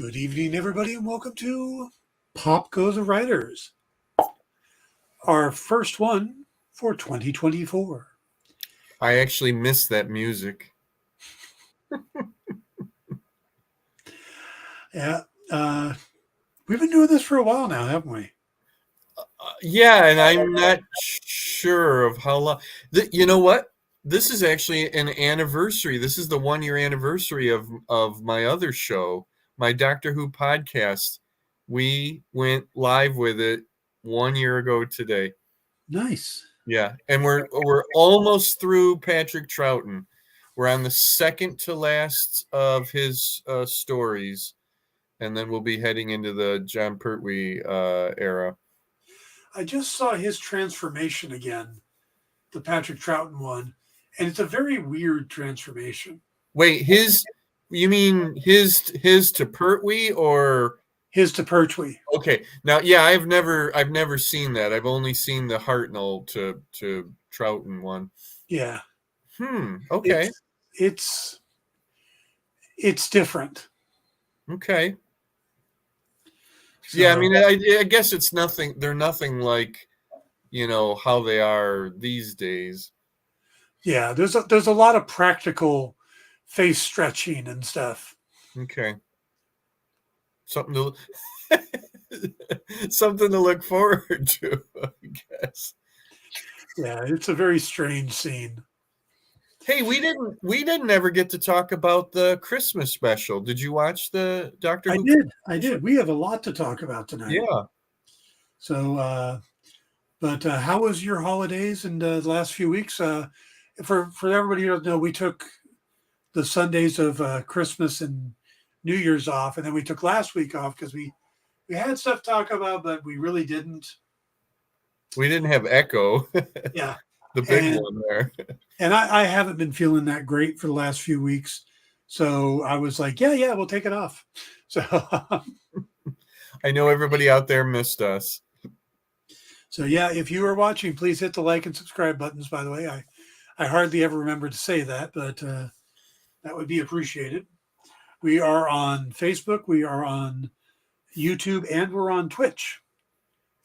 Good evening, everybody, and welcome to Pop Goes the Writers, our first one for 2024. I actually missed that music. Yeah, we've been doing this for a while now, haven't we? Yeah, and I'm not sure of how long. You know what? This is actually an anniversary. This is the 1 year anniversary of my other show, my Doctor Who podcast. We went live with it 1 year ago today. Nice. Yeah, and we're almost through Patrick Troughton. We're on the second to last of his stories, and then we'll be heading into the John Pertwee era. I just saw his transformation again, the Patrick Troughton one, and it's a very weird transformation. Wait, you mean his to Pertwee or His to Pertwee. okay? Now, yeah, I've never seen that. I've only seen the Hartnell to Troughton one. Yeah. Okay. It's different. Okay. So, Yeah, I mean, I guess it's nothing. They're nothing like, how they are these days. yeah, there's a lot of practical face stretching and stuff. Okay. Something to something to look forward to, I guess. Yeah, it's a very strange scene. Hey, we didn't ever get to talk about the Christmas special. Did you watch the Doctor Who? I did. We have a lot to talk about tonight. Yeah. So, but how was your holidays and the last few weeks? For everybody who doesn't know, we took the Sundays of Christmas and New Year's off, and then we took last week off because we had stuff to talk about, but we really didn't. We didn't have Echo. Yeah. The big one there. And I haven't been feeling that great for the last few weeks. So I was like, yeah, we'll take it off. So I know everybody out there missed us. So yeah, if you are watching, please hit the like and subscribe buttons. By the way, I hardly ever remember to say that, but that would be appreciated. We are on Facebook, we are on YouTube, and we're on Twitch.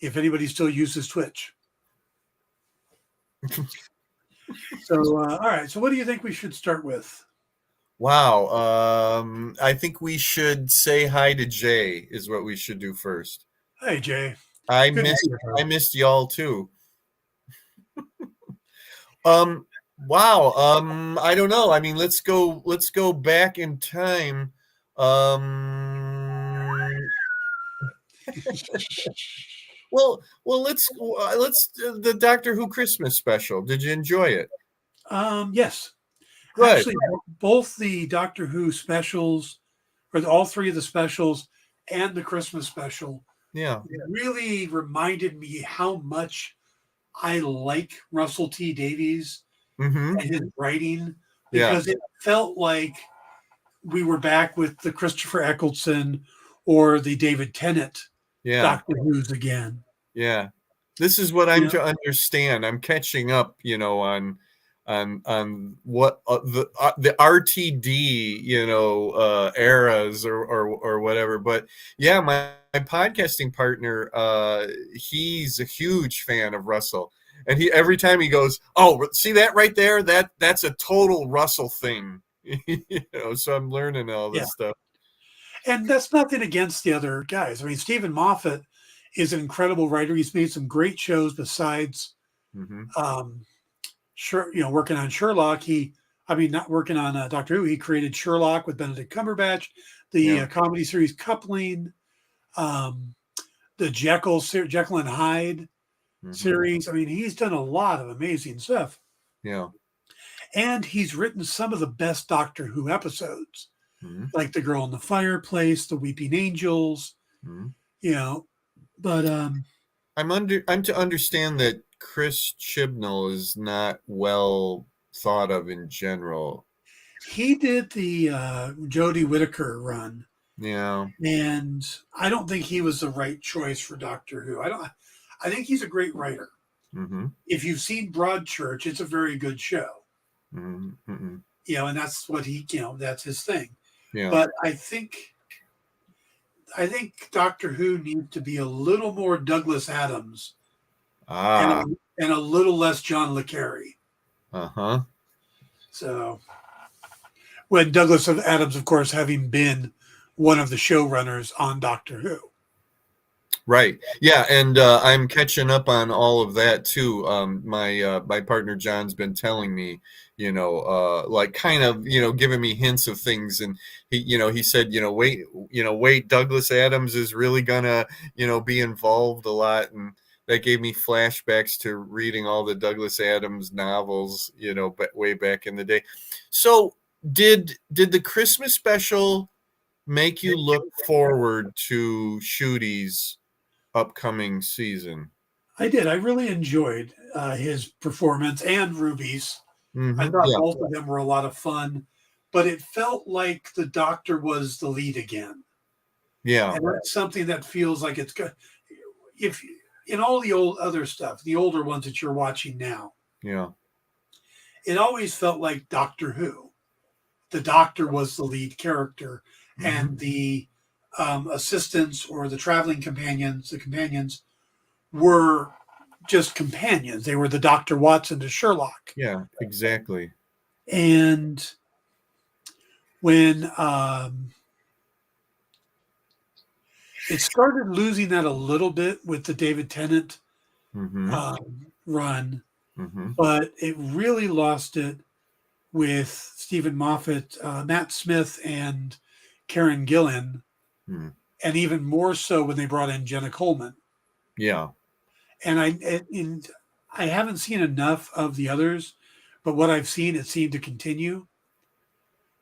If anybody still uses Twitch. So all right. So what do you think we should start with? Wow. I think we should say hi to Jay. Is what we should do first. Hey Jay. I missed y'all too. Wow. I don't know. I mean, let's go back in time. Well, let's the Doctor Who Christmas special. Did you enjoy it? Yes. Good. Actually, both the Doctor Who specials, or all three of the specials, and the Christmas special, really reminded me how much I like Russell T Davies and his writing, because it felt like we were back with the Christopher Eccleston or the David Tennant Doctor Who's again. Yeah, this is what I'm to understand. I'm catching up, on what the RTD, eras or whatever. But yeah, my podcasting partner, he's a huge fan of Russell, and every time he goes, "Oh, see that right there? That's a total Russell thing." So I'm learning all this stuff. And that's nothing against the other guys. I mean, Stephen Moffat is an incredible writer. He's made some great shows besides, working on Sherlock. Not working on Doctor Who. He created Sherlock with Benedict Cumberbatch, the comedy series Coupling, the Jekyll and Hyde series. I mean, he's done a lot of amazing stuff. Yeah. And he's written some of the best Doctor Who episodes, like The Girl in the Fireplace, The Weeping Angels, But I'm to understand that Chris Chibnall is not well thought of in general. He did the Jodie Whittaker run. Yeah. And I don't think he was the right choice for Doctor Who. I think he's a great writer. If you've seen Broadchurch, it's a very good show. And that's what that's his thing. Yeah. But I think I think Doctor Who needs to be a little more Douglas Adams Ah. and a little less John le Carre. Uh-huh. So when Douglas Adams, of course, having been one of the showrunners on Doctor Who. Right. Yeah, and I'm catching up on all of that too. My partner John's been telling me, like kind of, giving me hints of things, and he said, wait, Douglas Adams is really gonna, be involved a lot, and that gave me flashbacks to reading all the Douglas Adams novels, way back in the day. So, did the Christmas special make you look forward to Ncudi's upcoming season? I did. I really enjoyed his performance and Ruby's. Mm-hmm. I thought both of them were a lot of fun, but it felt like the Doctor was the lead again. Yeah, and that's something that feels like it's good. If in all the old other stuff, the older ones that you're watching now, yeah, it always felt like Doctor Who. The Doctor was the lead character, and the assistants or the traveling companions, the companions were just companions. They were the Dr. Watson to Sherlock. Yeah, exactly. And when it started losing that a little bit with the David Tennant run, but it really lost it with Stephen Moffat, Matt Smith, and Karen Gillan, and even more so when they brought in Jenna Coleman. Yeah. And I haven't seen enough of the others, but what I've seen, it seemed to continue,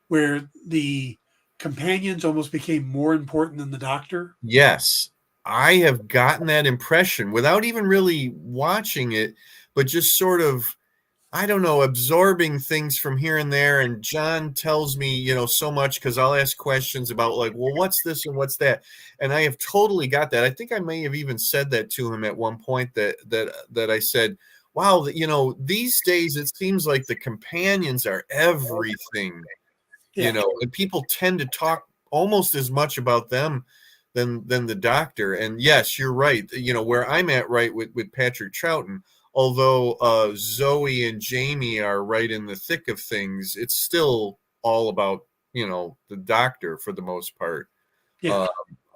where the companions almost became more important than the Doctor. Yes, I have gotten that impression without even really watching it, but just sort of, I don't know, absorbing things from here and there. And John tells me, so much, because I'll ask questions about like, well, what's this and what's that? And I have totally got that. I think I may have even said that to him at one point, that I said, wow, these days it seems like the companions are everything, and people tend to talk almost as much about them than the Doctor. And yes, you're right. Where I'm at right with Patrick Troughton, although Zoe and Jamie are right in the thick of things, it's still all about, the Doctor for the most part. Yeah.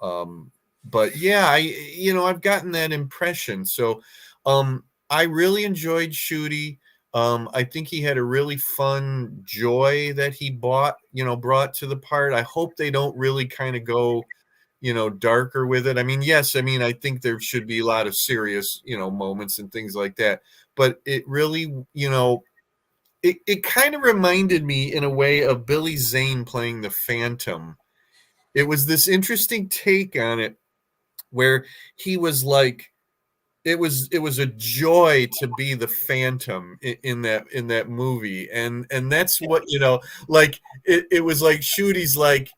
But yeah, I've gotten that impression. So I really enjoyed Ncuti. I think he had a really fun joy that he brought to the part. I hope they don't really kind of go, darker with it. I mean, yes, I think there should be a lot of serious, moments and things like that. But it really, it kind of reminded me in a way of Billy Zane playing the Phantom. It was this interesting take on it where he was like, it was a joy to be the Phantom in that movie, and that's what like it was like Ncuti's like,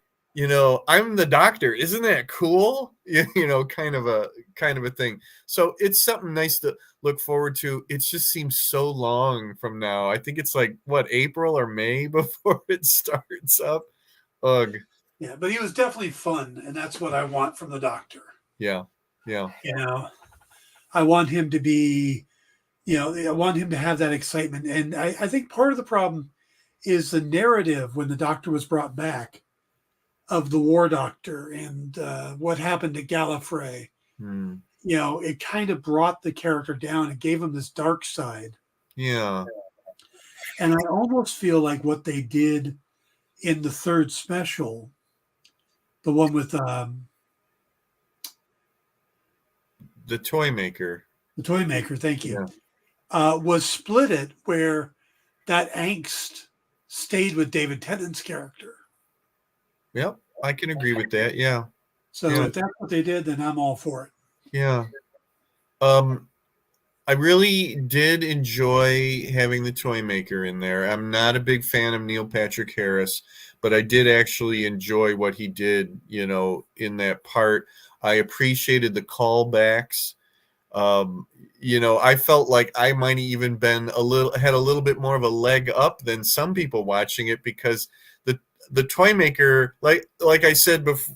I'm the Doctor, isn't that cool? Kind of a thing. So it's something nice to look forward to. It just seems so long from now. I think it's like what, April or May before it starts up. Ugh. Yeah, but he was definitely fun, and that's what I want from the Doctor. Yeah. I want him to be, I want him to have that excitement. And I think part of the problem is the narrative when the Doctor was brought back of the War Doctor and what happened to Gallifrey. It kind of brought the character down and gave him this dark side. Yeah. And I almost feel like what they did in the third special, the one with the Toy Maker. The Toy Maker, thank you. Yeah. Was split it where that angst stayed with David Tennant's character. Yep, I can agree with that. Yeah. So if that's what they did, then I'm all for it. Yeah. I really did enjoy having the Toy Maker in there. I'm not a big fan of Neil Patrick Harris, but I did actually enjoy what he did, in that part. I appreciated the callbacks. I felt like I might have even had a little bit more of a leg up than some people watching it, because the Toy Maker, like I said before,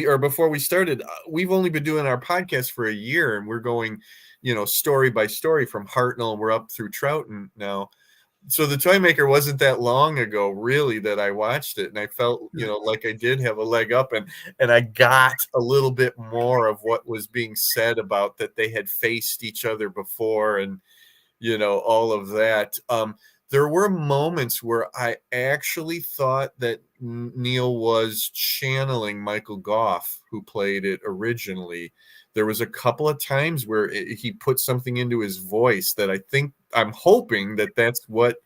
or before we started, we've only been doing our podcast for a year, and we're going, story by story from Hartnell, and we're up through Troughton now. So the Toymaker wasn't that long ago, really, that I watched it, and I felt, like I did have a leg up, and I got a little bit more of what was being said about that they had faced each other before, and all of that. There were moments where I actually thought that Neil was channeling Michael Gough, who played it originally. There was a couple of times where he put something into his voice that I'm hoping that that's what,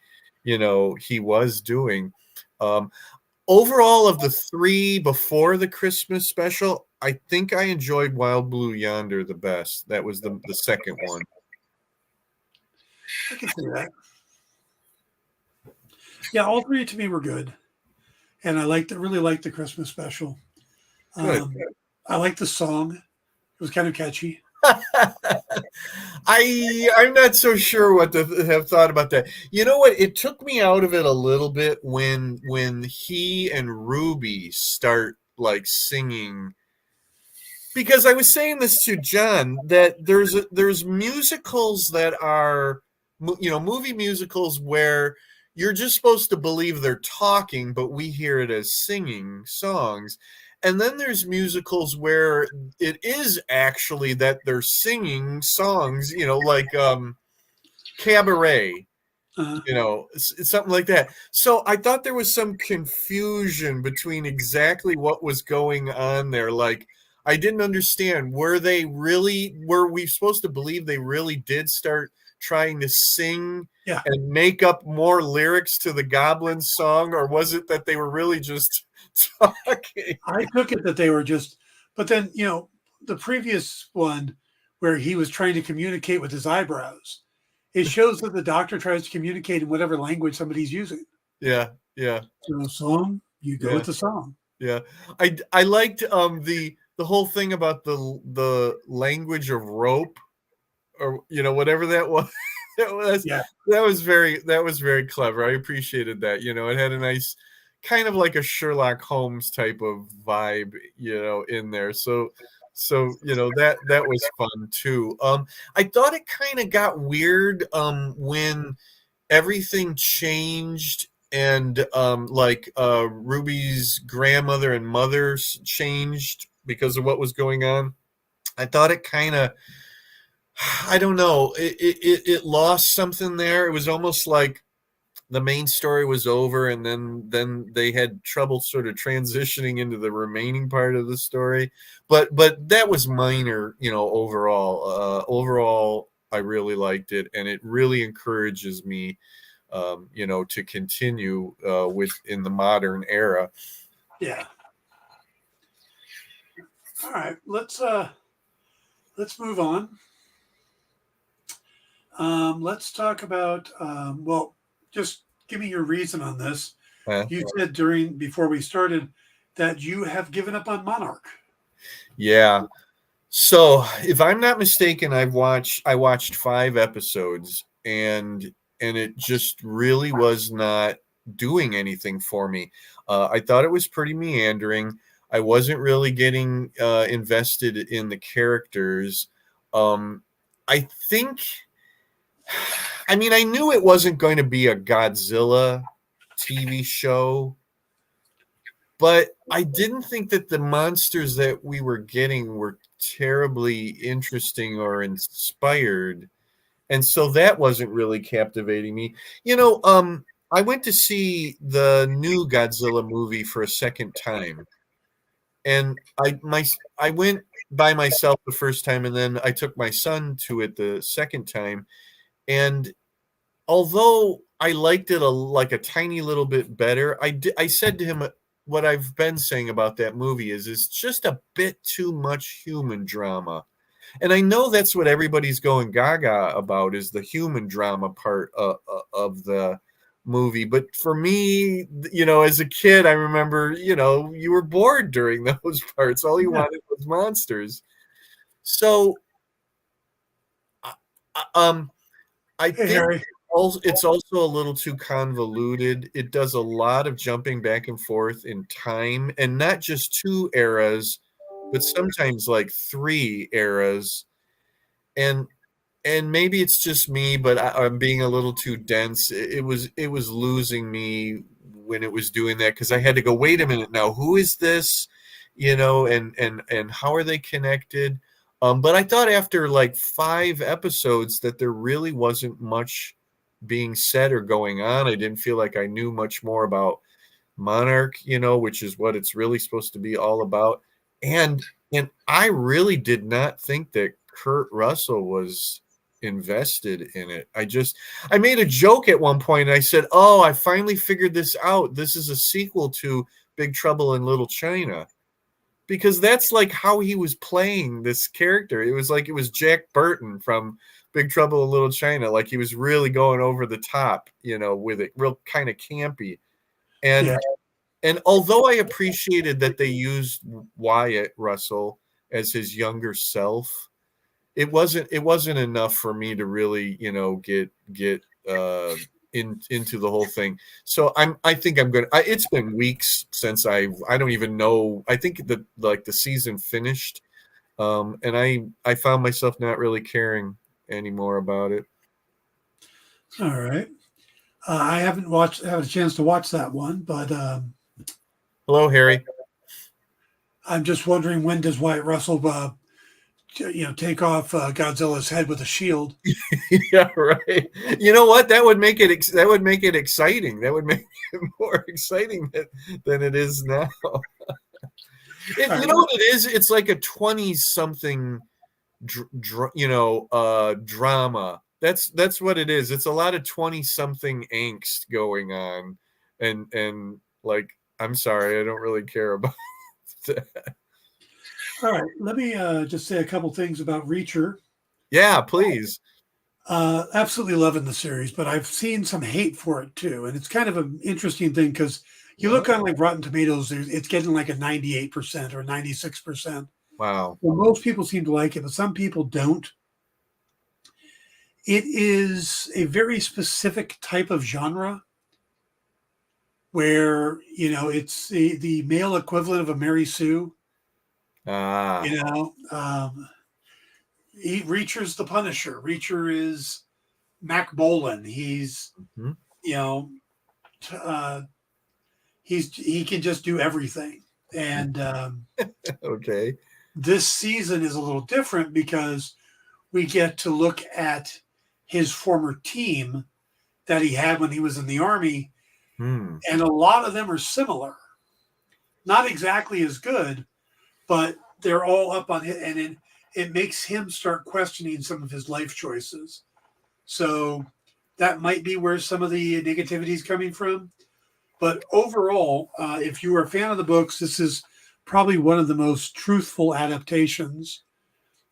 he was doing. Overall, of the three before the Christmas special, I think I enjoyed Wild Blue Yonder the best. That was the second one. I can see that. Yeah, all three to me were good, and I really liked the Christmas special. I liked the song; it was kind of catchy. I'm not so sure what to have thought about that. You know what? It took me out of it a little bit when he and Ruby start like singing. Because I was saying this to John, that there's musicals that are, movie musicals where you're just supposed to believe they're talking, but we hear it as singing songs. And then there's musicals where it is actually that they're singing songs, like Cabaret, something like that. So I thought there was some confusion between exactly what was going on there. Like, I didn't understand. Were we supposed to believe they really did start trying to sing and make up more lyrics to the Goblin song, or was it that they were really just talking? I took it that they were just, but then, the previous one where he was trying to communicate with his eyebrows, it shows that the Doctor tries to communicate in whatever language somebody's using. Yeah. So song, you go with the song. Yeah. I liked the whole thing about the language of rope, or whatever that was. That was very clever. I appreciated that. It had a nice kind of like a Sherlock Holmes type of vibe, in there. So that was fun too. I thought it kind of got weird when everything changed, and Ruby's grandmother and mother changed because of what was going on. I thought it kind of, I don't know, it lost something there. It was almost like the main story was over, and then they had trouble sort of transitioning into the remaining part of the story. But that was minor, overall. Overall, I really liked it, and it really encourages me, to continue in the modern era. Yeah. All right, let's move on. Let's talk about, just give me your reason on this. You said before we started that you have given up on Monarch. Yeah. So if I'm not mistaken, I watched 5 episodes, and it just really was not doing anything for me. I thought it was pretty meandering. I wasn't really getting invested in the characters. I think, I mean, I knew it wasn't going to be a Godzilla TV show, but I didn't think that the monsters that we were getting were terribly interesting or inspired. And so that wasn't really captivating me. I went to see the new Godzilla movie for a second time. And I went by myself the first time, and then I took my son to it the second time. And although I liked it like a tiny little bit better, I said to him, what I've been saying about that movie is it's just a bit too much human drama. And I know that's what everybody's going gaga about, is the human drama part of the movie. But for me, as a kid, I remember, you were bored during those parts. All you wanted was monsters. So, Hey, Harry. it's also a little too convoluted. It does a lot of jumping back and forth in time, and not just 2 eras, but sometimes like 3 eras. And maybe it's just me, but I'm being a little too dense. It was losing me when it was doing that, because I had to go, wait a minute now, who is this? And how are they connected? But I thought after like 5 episodes that there really wasn't much being said or going on. I didn't feel like I knew much more about Monarch, which is what it's really supposed to be all about. And I really did not think that Kurt Russell was invested in it. I made a joke at one point. I said, "Oh, I finally figured this out. This is a sequel to Big Trouble in Little China." Because that's like how he was playing this character. It was like it was Jack Burton from Big Trouble in Little China. Like he was really going over the top, with it, real kind of campy. And although I appreciated that they used Wyatt Russell as his younger self, it wasn't enough for me to really, get into the whole thing. So I think I'm gonna. It's been weeks since I don't even know. I think the season finished, and I found myself not really caring anymore about it. All right. I haven't had a chance to watch that one, but hello, Harry. I'm just wondering, when does Wyatt Russell take off Godzilla's head with a shield? Yeah, right. You know what? That would make it exciting. That would make it more exciting than it is now. You know what it is? It's like a 20-something, drama. That's what it is. It's a lot of 20-something angst going on, and like, I'm sorry, I don't really care about that. All right, let me just say a couple things about Reacher. Yeah, please. Absolutely loving the series, but I've seen some hate for it too, and it's kind of an interesting thing because you look on like Rotten Tomatoes, it's getting like a 98% or 96%. Wow. Well, most people seem to like it, but some people don't. It is a very specific type of genre where, it's the male equivalent of a Mary Sue. Reacher's the Punisher. Reacher is Mac Bolan. He's, he can just do everything. And okay, this season is a little different because we get to look at his former team that he had when he was in the Army, and a lot of them are similar. Not exactly as good, but they're all up on it, and it makes him start questioning some of his life choices. So that might be where some of the negativity is coming from. But overall, if you are a fan of the books, this is probably one of the most truthful adaptations,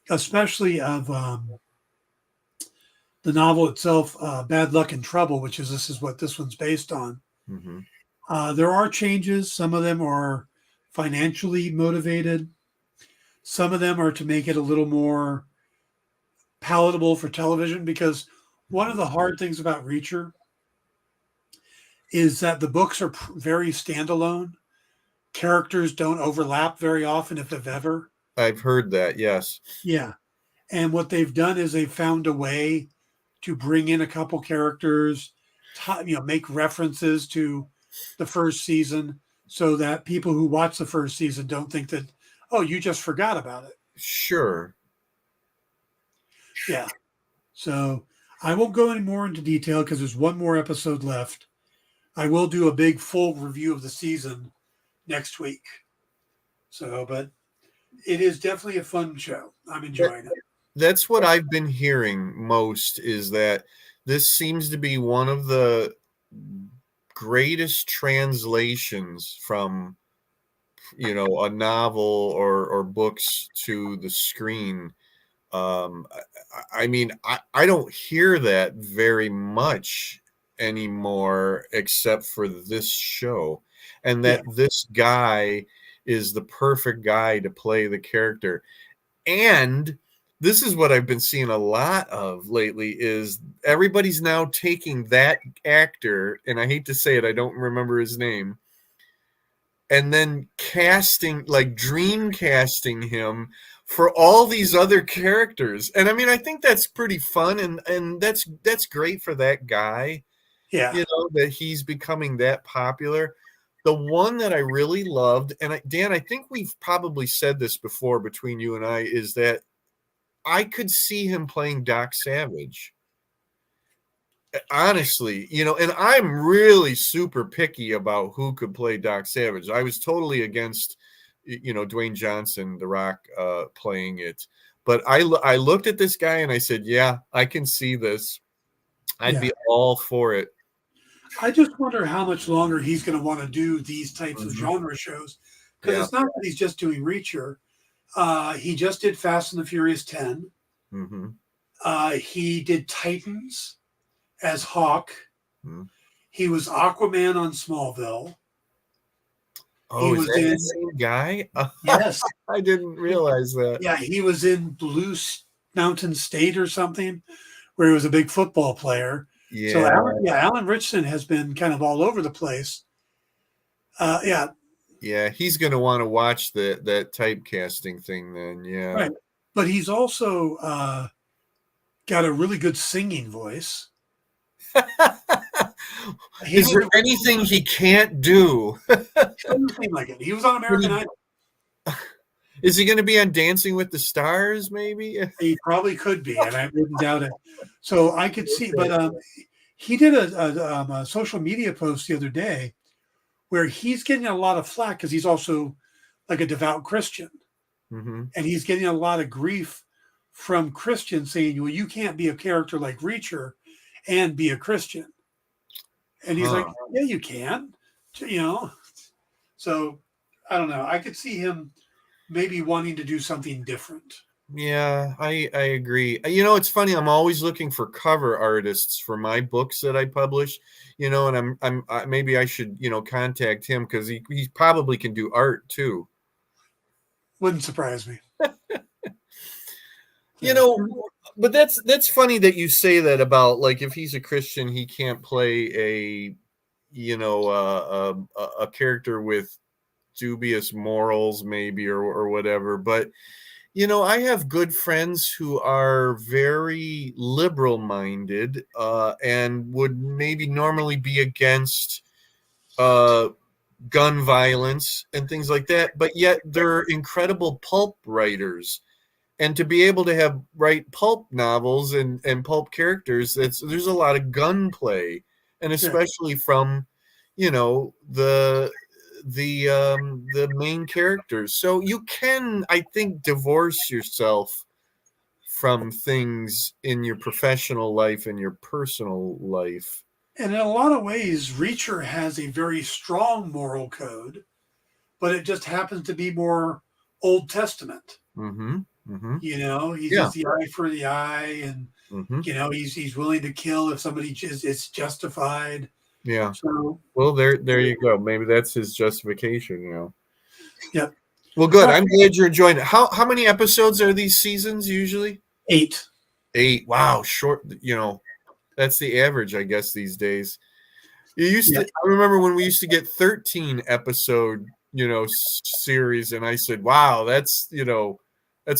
especially of the novel itself, Bad Luck and Trouble, which is what this one's based on. Mm-hmm. There are changes. Some of them are financially motivated. Some of them are to make it a little more palatable for television, because one of the hard things about Reacher is that the books are very standalone. Characters don't overlap very often, if ever. I've heard that, yes. Yeah. And what they've done is they've found a way to bring in a couple characters, make references to the first season so that people who watch the first season don't think that, oh, you just forgot about it. Sure. Yeah. So I won't go any more into detail because there's one more episode left. I will do a big full review of the season next week. So, but it is definitely a fun show. I'm enjoying it. That's what I've been hearing most, is that this seems to be one of the greatest translations from, a novel or books to the screen. I mean, I don't hear that very much anymore, except for this show, and that this guy is the perfect guy to play the character. And this is what I've been seeing a lot of lately is everybody's now taking that actor, and I hate to say it, I don't remember his name, and then dream casting him for all these other characters. And I mean, I think that's pretty fun, and that's great for that guy. Yeah. That he's becoming that popular. The one that I really loved, and Dan, I think we've probably said this before between you and I, is that I could see him playing Doc Savage. Honestly, and I'm really super picky about who could play Doc Savage. I was totally against, Dwayne Johnson, The Rock, playing it. But I looked at this guy and I said, yeah, I can see this. I'd be all for it. I just wonder how much longer he's going to want to do these types of genre shows. Because it's not that he's just doing Reacher. He just did Fast and the Furious 10. Mm-hmm. He did Titans as Hawk. Mm-hmm. He was Aquaman on Smallville. Oh, he was that the same guy? Yes. I didn't realize that. Yeah, he was in Blue Mountain State or something, where he was a big football player. Yeah. So Alan Ritchson has been kind of all over the place. Yeah, he's going to want to watch that typecasting thing then. Yeah, right. But he's also got a really good singing voice. Is there anything he can't do? Doesn't seem like it. He was on American Idol. Is he going to be on Dancing with the Stars? Maybe he probably could be, and I wouldn't doubt it. So I could see, but he did a social media post the other day where he's getting a lot of flack because he's also like a devout Christian, and he's getting a lot of grief from Christians saying, "Well, you can't be a character like Reacher and be a Christian." And he's like, "Yeah, you can," So I don't know. I could see him maybe wanting to do something different. Yeah, I agree. It's funny. I'm always looking for cover artists for my books that I publish. And maybe I should contact him because he probably can do art too. Wouldn't surprise me. But that's funny that you say that about like if he's a Christian, he can't play a character with dubious morals maybe or whatever. But I have good friends who are very liberal minded and would maybe normally be against gun violence and things like that, but yet they're incredible pulp writers. And to be able to write pulp novels and pulp characters, there's a lot of gunplay, and especially from the main characters. So you can, I think, divorce yourself from things in your professional life and your personal life. And in a lot of ways, Reacher has a very strong moral code, but it just happens to be more Old Testament. Mm-hmm. Mm-hmm. He's just the eye for the eye, and he's willing to kill if somebody is justified. Yeah. So, well, there you go. Maybe that's his justification. Yep. Well, good. I'm glad you're enjoying it. How many episodes are these seasons usually? 8. 8. Wow, short. That's the average, I guess, these days. I remember when we used to get 13 episode, series, and I said, "Wow, that's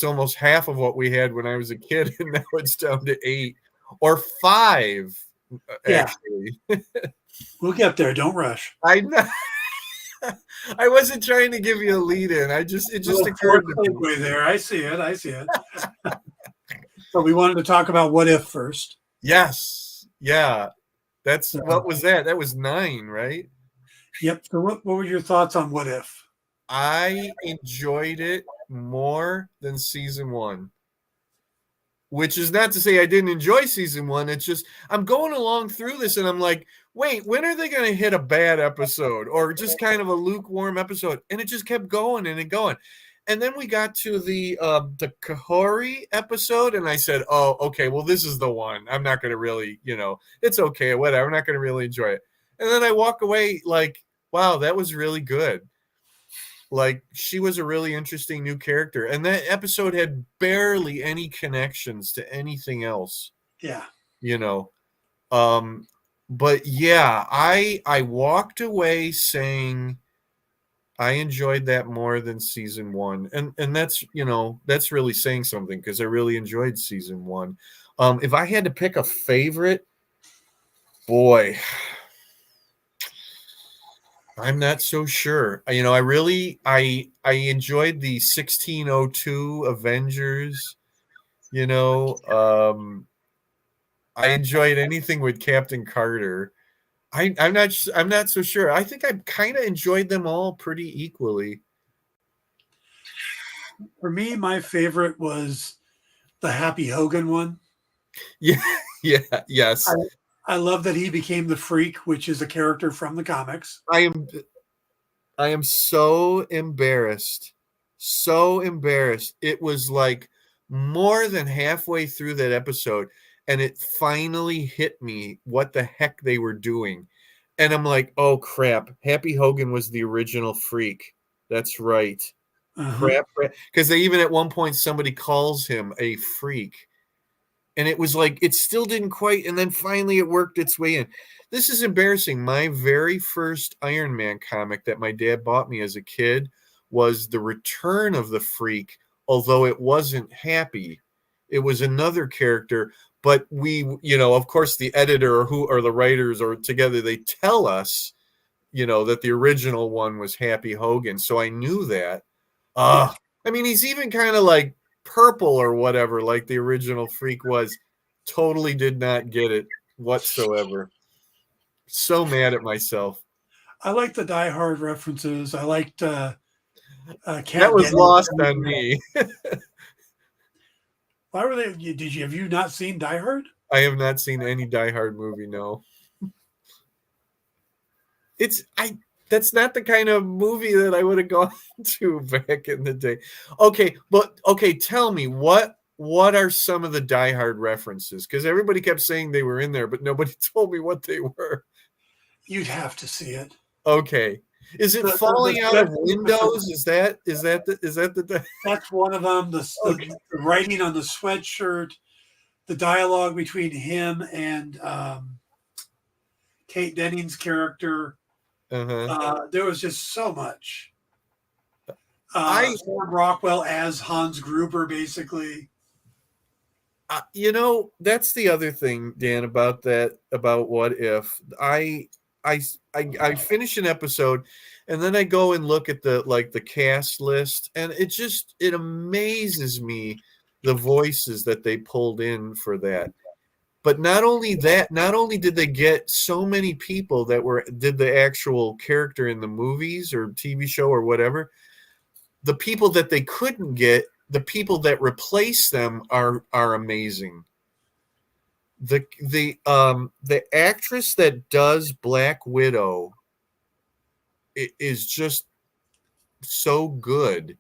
almost half of what we had when I was a kid, and now it's down to 8 or 5." Actually, we'll get there. Don't rush. I know. I wasn't trying to give you a lead in. It just occurred to me. There, I see it. So we wanted to talk about What If first. Yes. Yeah. That's what was that? That was 9, right? Yep. So what were your thoughts on What If? I enjoyed it more than season 1. Which is not to say I didn't enjoy season 1. It's just I'm going along through this and I'm like, wait, when are they going to hit a bad episode or just kind of a lukewarm episode? And it just kept going and going. And then we got to the Kahori episode, and I said, oh, okay, well, this is the one. I'm not going to really, it's okay, whatever. I'm not going to really enjoy it. And then I walk away like, wow, that was really good. Like, she was a really interesting new character, and that episode had barely any connections to anything else. Yeah. You know, but yeah, I walked away saying I enjoyed that more than season one, and that's, you know, that's really saying something, because I really enjoyed season one. If I had to pick a favorite, boy, I'm not so sure. You know, I enjoyed the 1602 Avengers. You know, I enjoyed anything with Captain Carter. I'm not so sure. I think I kind of enjoyed them all pretty equally. For me, my favorite was the Happy Hogan one. Yeah, yeah, yes. I love that he became the Freak, which is a character from the comics. I am so embarrassed. So embarrassed. It was like more than halfway through that episode, and it finally hit me what the heck they were doing. And I'm like, oh crap, Happy Hogan was the original Freak. That's right. Crap. Because they even at one point somebody calls him a freak. And it was like, it still didn't quite, and then finally it worked its way in. This is embarrassing. My very first Iron Man comic that my dad bought me as a kid was The Return of the Freak, although it wasn't Happy. It was another character, but we, you know, of course, the editor or the writers or together, they tell us, you know, that the original one was Happy Hogan. So I knew that. I mean, he's even kind of like purple or whatever, like the original Freak was. Totally did not get it whatsoever. So mad at myself. I liked the Die Hard references. I liked that was lost on me. Why were they? Have you not seen Die Hard? I have not seen any Die Hard movie. No. That's not the kind of movie that I would have gone to back in the day. Okay, but tell me what are some of the Die Hard references? Because everybody kept saying they were in there, but nobody told me what they were. You'd have to see it. Okay. Is it falling out of windows? Is that the That's one of them. The writing on the sweatshirt, the dialogue between him and Kate Denning's character. There was just so much. Sam Rockwell as Hans Gruber, basically. You know, that's the other thing, Dan, about What If. I finish an episode, and then I go and look at the cast list, and it amazes me the voices that they pulled in for that. But not only did they get so many people that did the actual character in the movies or TV show or whatever, the people that they couldn't get, the people that replace them are amazing. The actress that does Black Widow is just so good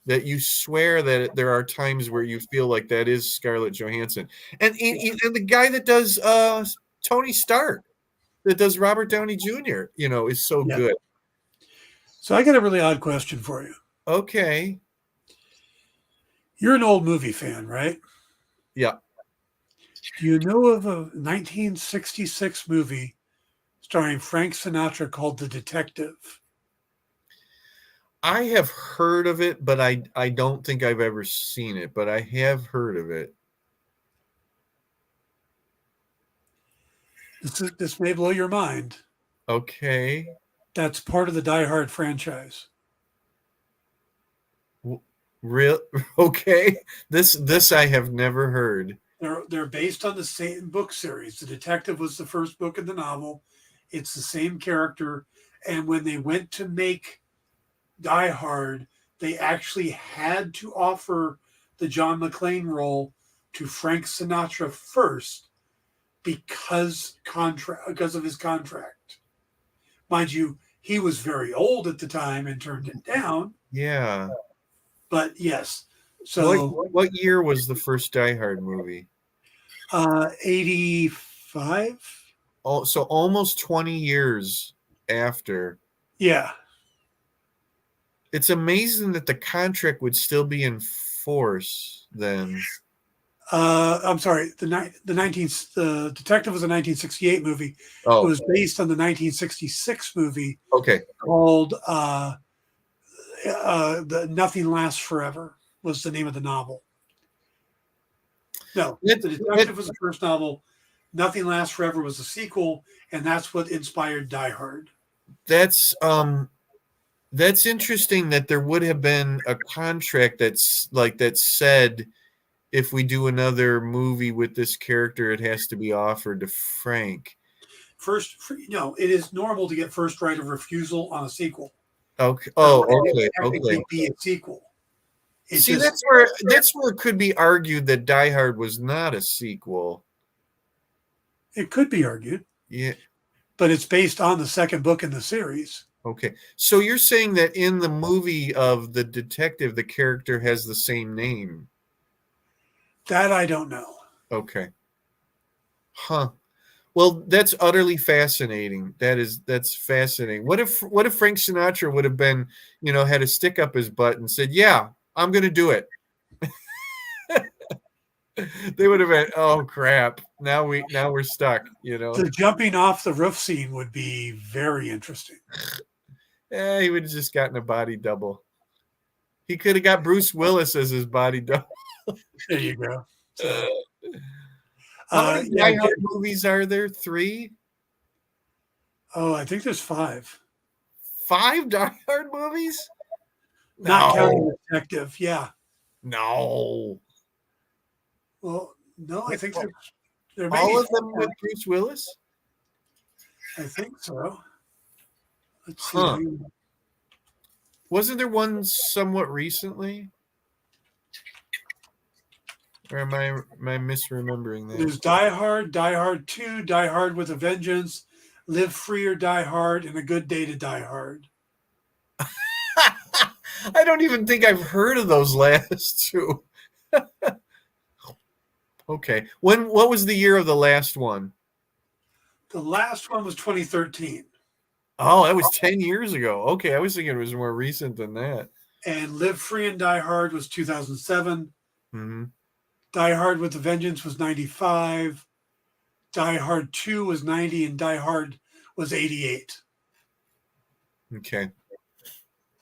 that you swear that there are times where you feel like that is Scarlett Johansson. And the guy that does Tony Stark, that does Robert Downey Jr., you know, is so good. So I got a really odd question for you. Okay. You're an old movie fan, right? Yeah. Do you know of a 1966 movie starring Frank Sinatra called The Detective? I have heard of it, but I don't think I've ever seen it, but I have heard of it. This may blow your mind. Okay. That's part of the Die Hard franchise. Real okay. This I have never heard. They're based on the same book series. The Detective was the first book in the novel. It's the same character, and when they went to make Die Hard, they actually had to offer the John McClane role to Frank Sinatra first because of his contract. Mind you, he was very old at the time and turned it down. Yeah. But yes. So what year was the first Die Hard movie? 85. Oh, so almost 20 years after. Yeah. It's amazing that the contract would still be in force then. I'm sorry. The Detective was a 1968 movie. Oh, it was based on the 1966 movie. Okay. Called the Nothing Lasts Forever was the name of the novel. No, The Detective was the first novel. Nothing Lasts Forever was the sequel, and that's what inspired Die Hard. That's interesting that there would have been a contract that's like that said if we do another movie with this character, it has to be offered to Frank. It is normal to get first right of refusal on a sequel. Okay. Okay. Be a sequel. That's where it could be argued that Die Hard was not a sequel. It could be argued. Yeah. But it's based on the second book in the series. Okay. So you're saying that in the movie of The Detective, the character has the same name? That I don't know. Okay. Huh. Well, that's utterly fascinating. That's fascinating. What if Frank Sinatra would have been, had a stick up his butt and said, "Yeah, I'm going to do it." They would have been, "Oh crap. Now we're stuck," The jumping off the roof scene would be very interesting. Yeah, he would have just gotten a body double. He could have got Bruce Willis as his body double. There you go. How many Die Hard movies are there? 3? Oh, I think there's 5. 5 Die Hard movies? Not counting Detective, yeah. No. Well, no, I think there may all of them with Bruce Willis? I think so. Let's see. Wasn't there one somewhat recently? Or am I misremembering that? There's Die Hard, Die Hard 2, Die Hard with a Vengeance, Live Free or Die Hard, and A Good Day to Die Hard. I don't even think I've heard of those last 2. Okay. What was the year of the last one? The last one was 2013. Oh, that was 10 years ago. Okay, I was thinking it was more recent than that. And Live Free and Die Hard was 2007. Mm-hmm. Die Hard with a Vengeance was 95. Die Hard 2 was 90, and Die Hard was 88. Okay.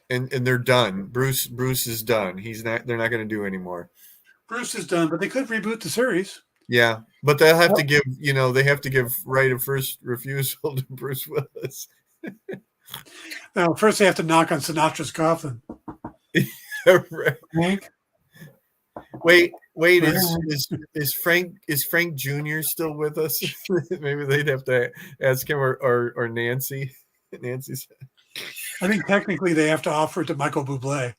And they're done. Bruce is done. They're not going to do anymore. Bruce is done, but they could reboot the series. Yeah, but they'll have to give, they have to give right of first refusal to Bruce Willis. Now, first they have to knock on Sinatra's coffin. Right. Frank? Wait, is Frank Jr. still with us? Maybe they'd have to ask him or Nancy. Nancy said. I think technically they have to offer it to Michael Bublé.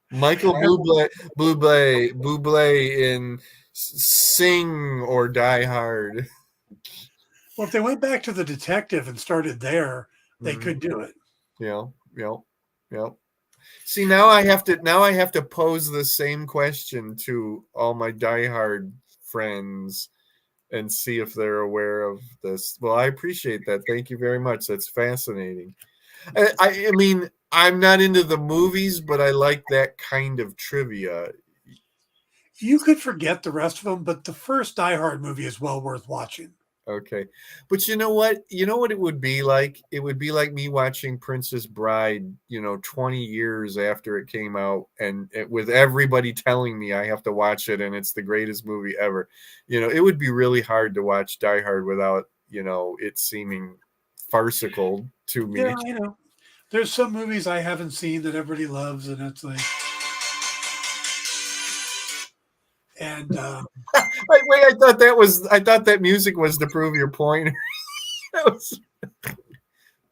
Michael Bublé in Sing or Die Hard. Well, if they went back to The Detective and started there, they could do it. Yeah. See, now I have to pose the same question to all my Die Hard friends and see if they're aware of this. Well, I appreciate that. Thank you very much. That's fascinating. I mean, I'm not into the movies, but I like that kind of trivia. You could forget the rest of them, but the first Die Hard movie is well worth watching. Okay. But you know what? You know what it would be like? It would be like me watching Princess Bride, 20 years after it came out, and with everybody telling me I have to watch it and it's the greatest movie ever. It would be really hard to watch Die Hard without, it seeming farcical to me. Yeah, there's some movies I haven't seen that everybody loves, and it's like... And wait, I thought that music was to prove your point.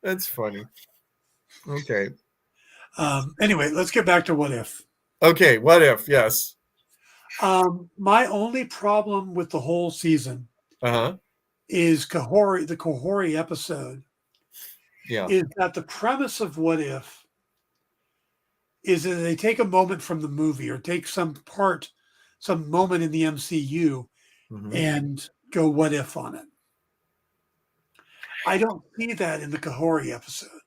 That's funny. Okay. Anyway, let's get back to What If. Okay, What If? Yes. My only problem with the whole season is Kahori, the Kahori episode. Yeah. Is that the premise of What If is that they take a moment from the movie or take some moment in the MCU and go what if on it. I don't see that in the Kahori episode.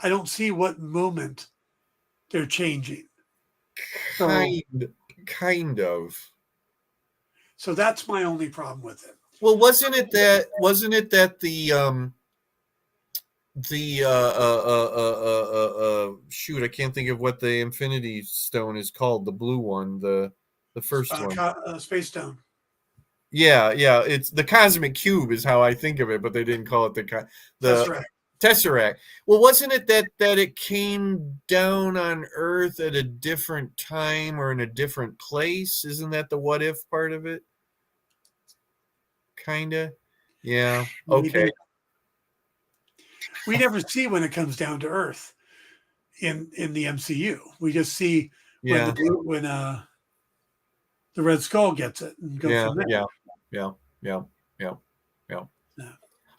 I don't see what moment they're changing. Kind of. So that's my only problem with it. Well, wasn't it that shoot, I can't think of what the Infinity Stone is called, the blue one, the first one. Space Stone. Yeah, it's the Cosmic Cube is how I think of it, but they didn't call it the Tesseract. Well, wasn't it that it came down on Earth at a different time or in a different place? Isn't that the what if part of it? Kinda. Yeah. Okay. Maybe. We never see when it comes down to Earth in the MCU. We just see when the Red Skull gets it and goes from there. Yeah.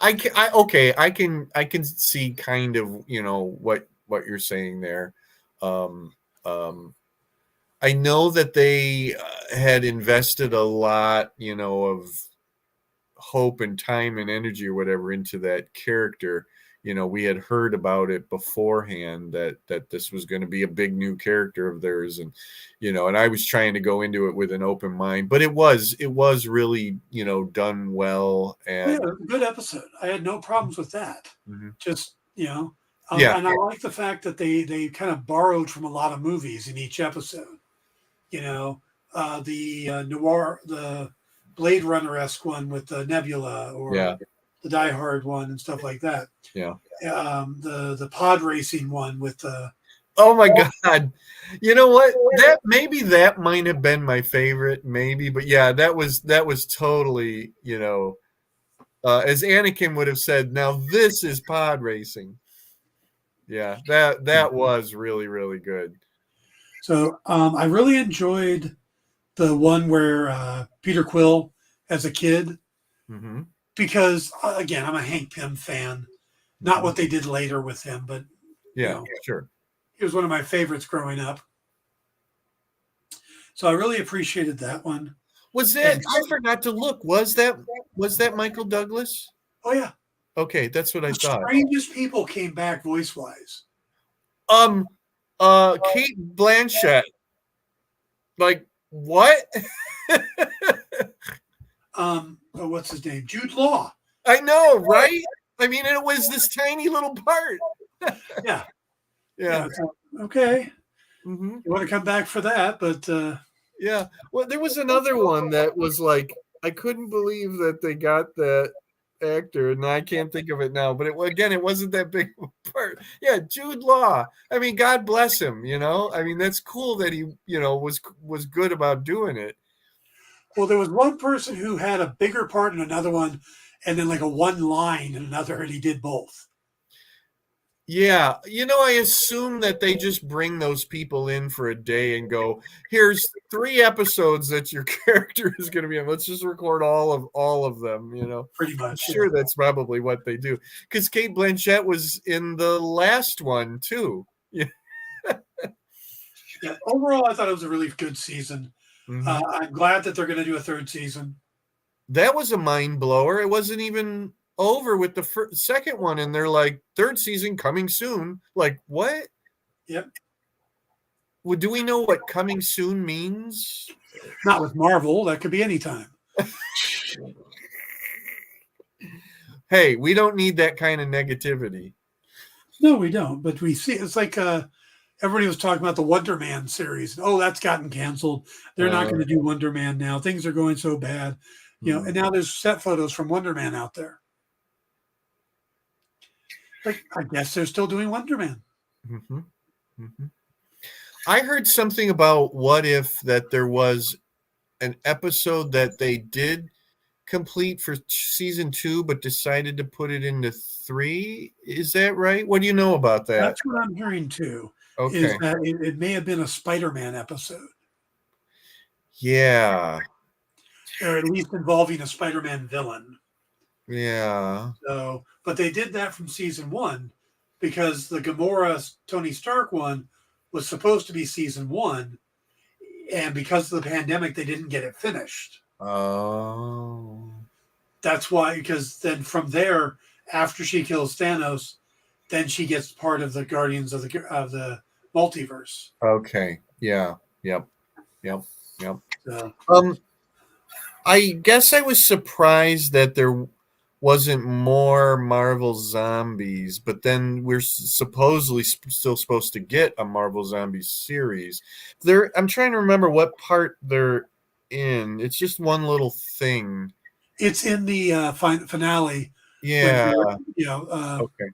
I can see kind of, what you're saying there. I know that they had invested a lot, of hope and time and energy or whatever into that character. We had heard about it beforehand that this was going to be a big new character of theirs, and and I was trying to go into it with an open mind, but it was really done well, and good episode. I had no problems with that. Mm-hmm. Just and I like the fact that they kind of borrowed from a lot of movies in each episode. The noir, the Blade Runner-esque one with the Nebula, or the Die Hard one and stuff like that. Yeah. The pod racing one with the. Oh my God! You know what? That might have been my favorite, maybe, but yeah, that was totally, as Anakin would have said. Now this is pod racing. Yeah, that was really, really good. So I really enjoyed the one where Peter Quill as a kid. Mm-hmm. Because again, I'm a Hank Pym fan. Not what they did later with him, but sure. He was one of my favorites growing up. So I really appreciated that one. Was that? I forgot to look. Was that Michael Douglas? Oh yeah. Okay, that's what I thought. Strangest people came back voice wise. Cate Blanchett. Like what? What's his name? Jude Law. I know, right? I mean, it was this tiny little part. Yeah. So, okay. Mm-hmm. You want to come back for that, but yeah. Well, there was another one that was like, I couldn't believe that they got that actor, and I can't think of it now. But it wasn't that big of a part. Yeah, Jude Law. I mean, God bless him. I mean, that's cool that he, was good about doing it. Well, there was one person who had a bigger part in another one, and then like a one line in another, and he did both. Yeah. I assume that they just bring those people in for a day and go, here's 3 episodes that your character is going to be in. Let's just record all of them, Pretty much. I'm sure that's probably what they do. Because Cate Blanchett was in the last one, too. Yeah. Overall, I thought it was a really good season. Mm-hmm. I'm glad that they're going to do a 3rd season. That was a mind blower. It wasn't even over with the second one, and they're like, 3rd season coming soon. Like, what? Yep. Well, do we know what coming soon means? Not with Marvel. That could be anytime. Hey, we don't need that kind of negativity. No, we don't. But we see it's like everybody was talking about the Wonder Man series. Oh, that's gotten canceled. They're not going to do Wonder Man now. Things are going so bad. And now there's set photos from Wonder Man out there. Like, I guess they're still doing Wonder Man. Mm-hmm. Mm-hmm. I heard something about What If that there was an episode that they did complete for season 2, but decided to put it into 3. Is that right? What do you know about that? That's what I'm hearing too. Okay. Is that it may have been a Spider-Man episode. Yeah. Or at least involving a Spider-Man villain. Yeah. So, but they did that from season 1 because the Gamora Tony Stark one was supposed to be season 1, and because of the pandemic, they didn't get it finished. Oh. That's why, because then from there, after she kills Thanos, then she gets part of the Guardians of the Multiverse. Okay. Yeah. Yep. So, I guess I was surprised that there wasn't more Marvel Zombies, but then we're supposedly still supposed to get a Marvel Zombies series. I'm trying to remember what part they're in. It's just one little thing. It's in the finale. Yeah. Okay.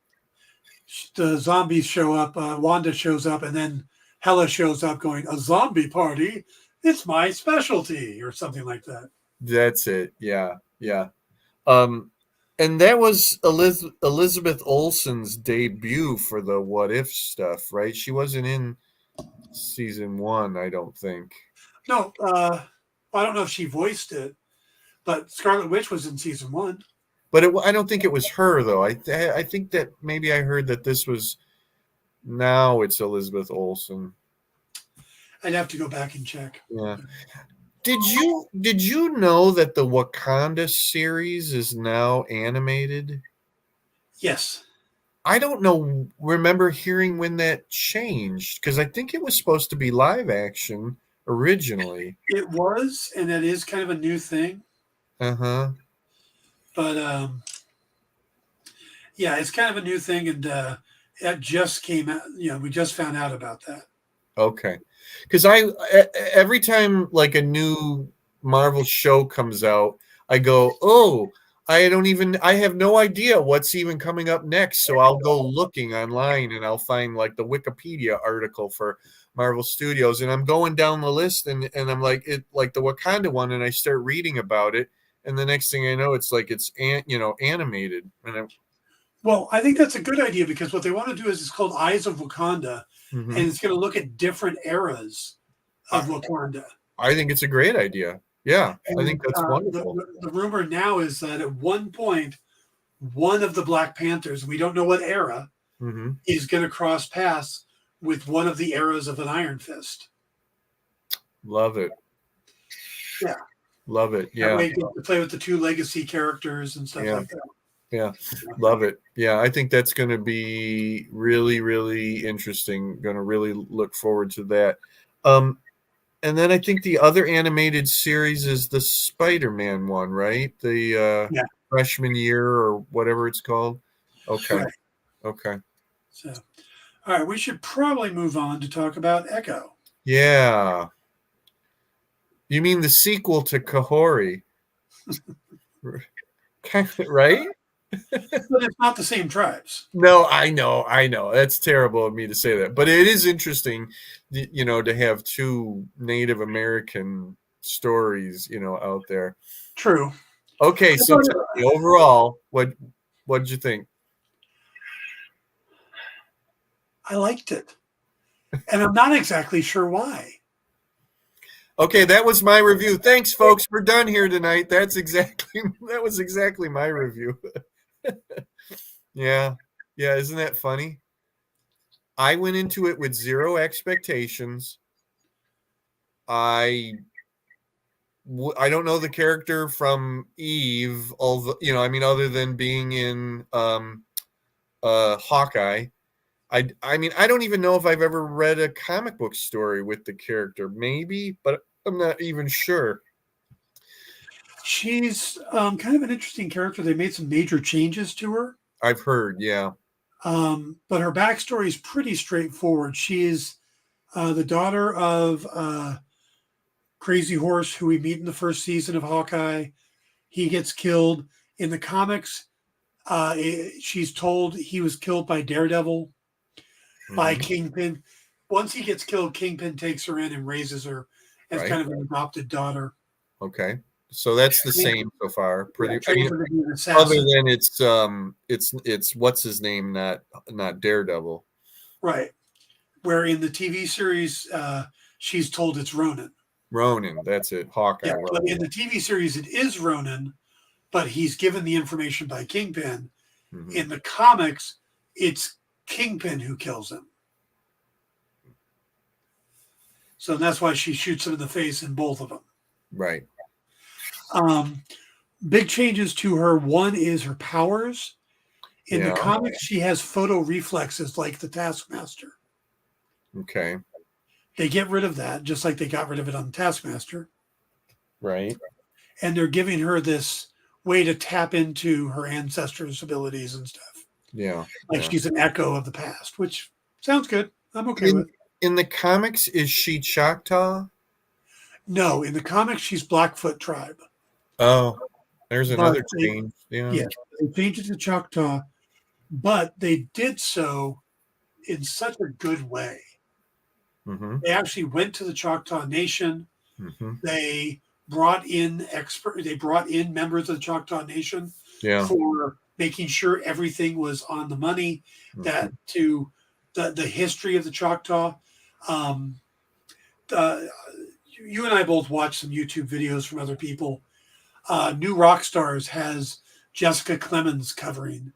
The zombies show up. Wanda shows up, and then Hela shows up, going, "A zombie party? It's my specialty," or something like that. That's it. Yeah. And that was Elizabeth Olsen's debut for the What If stuff, right? She wasn't in season 1, I don't think. No, I don't know if she voiced it, but Scarlet Witch was in season 1. But I don't think it was her, though. I think that maybe I heard that this was, now it's Elizabeth Olsen. I'd have to go back and check. Yeah. Did you know that the Wakanda series is now animated? Yes. I don't remember hearing when that changed, because I think it was supposed to be live action originally. It was, and it is kind of a new thing. Uh-huh. But yeah, it's kind of a new thing, and it just came out. We just found out about that. Okay. Because every time like a new Marvel show comes out, I go, oh, I have no idea what's even coming up next. So I'll go looking online and I'll find like the Wikipedia article for Marvel Studios, and I'm going down the list and I'm like the Wakanda one, and I start reading about it, and the next thing I know, it's like it's animated. Well, I think that's a good idea, because what they want to do is it's called Eyes of Wakanda, and it's going to look at different eras of Wakanda. I think it's a great idea. Yeah, and, I think that's wonderful. The rumor now is that at one point, one of the Black Panthers, we don't know what era, is going to cross paths with one of the eras of an Iron Fist. Love it. Yeah. Love it. Yeah. That way you get to play with the 2 legacy characters and stuff like that. Yeah, love it. Yeah, I think that's going to be really, really interesting. Going to really look forward to that. And then I think the other animated series is the Spider-Man one, right? The freshman year or whatever it's called. Okay. Right. Okay. So, all right, we should probably move on to talk about Echo. Yeah. You mean the sequel to Kahori? Right? But it's not the same tribes. No, I know. That's terrible of me to say that. But it is interesting, to have 2 Native American stories, out there. True. Okay, so overall, what did you think? I liked it. And I'm not exactly sure why. Okay, that was my review. Thanks, folks. We're done here tonight. That was exactly my review. Yeah, isn't that funny? I went into it with 0 expectations. I don't know the character from Eve, although other than being in Hawkeye. I don't even know if I've ever read a comic book story with the character. Maybe, but I'm not even sure. She's kind of an interesting character. They made some major changes to her. I've heard, yeah. But her backstory is pretty straightforward. She is the daughter of Crazy Horse, who we meet in the first season of Hawkeye. He gets killed. In the comics, she's told he was killed by Daredevil, by Kingpin. Once he gets killed, Kingpin takes her in and raises her as kind of an adopted daughter. Okay. So that's the same so far. Pretty. Other than it's what's his name, not Daredevil. Right. Where in the TV series, she's told it's Ronan. Ronan, that's it. Hawkeye. Yeah, but in the TV series, it is Ronan, but he's given the information by Kingpin. In the comics, it's Kingpin who kills him. So that's why she shoots him in the face in both of them. Right. Big changes to her. One is her powers. In the comics, she has photo reflexes like the Taskmaster. Okay. They get rid of that, just like they got rid of it on Taskmaster. Right. And they're giving her this way to tap into her ancestors' abilities and stuff. Yeah. Like she's an echo of the past, which sounds good. I'm okay with. In the comics, is she Choctaw? No, in the comics, she's Blackfoot tribe. Oh, there's another change. Yeah, they changed it to Choctaw, but they did so in such a good way. Mm-hmm. They actually went to the Choctaw Nation. Mm-hmm. They brought in members of the Choctaw Nation for making sure everything was on the money. Mm-hmm. That to the history of the Choctaw. You and I both watched some YouTube videos from other people. New Rockstars has Jessica Clemens covering,